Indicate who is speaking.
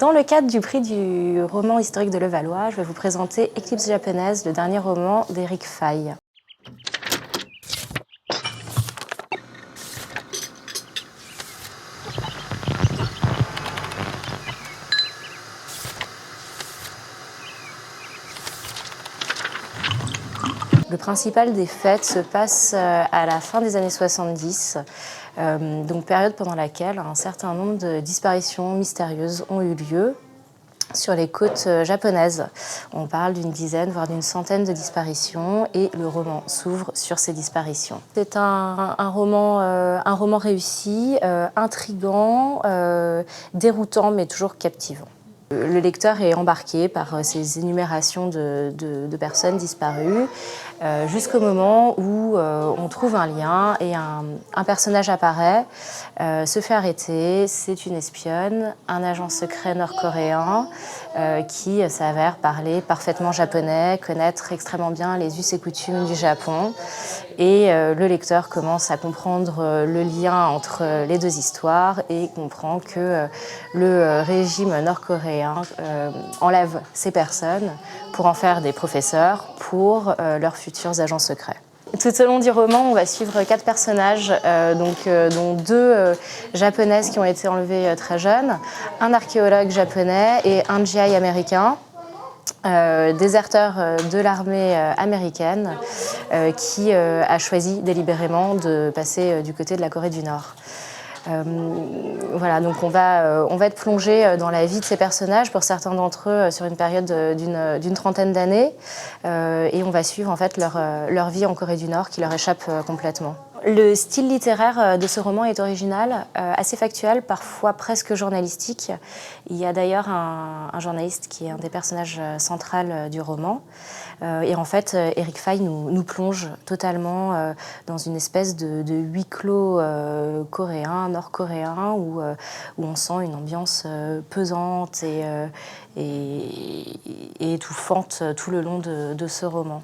Speaker 1: Dans le cadre du prix du roman historique de Levallois, je vais vous présenter Éclipse japonaise, le dernier roman d'Éric Faye. Le principal des faits se passe à la fin des années 70, donc période pendant laquelle un certain nombre de disparitions mystérieuses ont eu lieu sur les côtes japonaises. On parle d'une dizaine, voire d'une centaine de disparitions et le roman s'ouvre sur ces disparitions. C'est un roman réussi, intriguant, déroutant mais toujours captivant. Le lecteur est embarqué par ces énumérations de personnes disparues jusqu'au moment où on trouve un lien et un personnage apparaît, se fait arrêter, c'est une espionne, un agent secret nord-coréen qui s'avère parler parfaitement japonais, connaître extrêmement bien les us et coutumes du Japon. Et le lecteur commence à comprendre le lien entre les deux histoires et comprend que le régime nord-coréen enlève ces personnes pour en faire des professeurs pour leurs futurs agents secrets. Tout au long du roman, on va suivre 4 personnages, dont 2 japonaises qui ont été enlevées très jeunes, un archéologue japonais et un GI américain. Déserteur de l'armée américaine qui a choisi délibérément de passer du côté de la Corée du Nord. Voilà, donc on va être plongé dans la vie de ces personnages, pour certains d'entre eux sur une période d'une trentaine d'années, et on va suivre en fait leur vie en Corée du Nord qui leur échappe complètement. Le style littéraire de ce roman est original, assez factuel, parfois presque journalistique. Il y a d'ailleurs un journaliste qui est un des personnages centraux du roman. Et en fait, Éric Faye nous plonge totalement dans une espèce de huis clos coréen, nord-coréen, où on sent une ambiance pesante et étouffante tout le long de ce roman.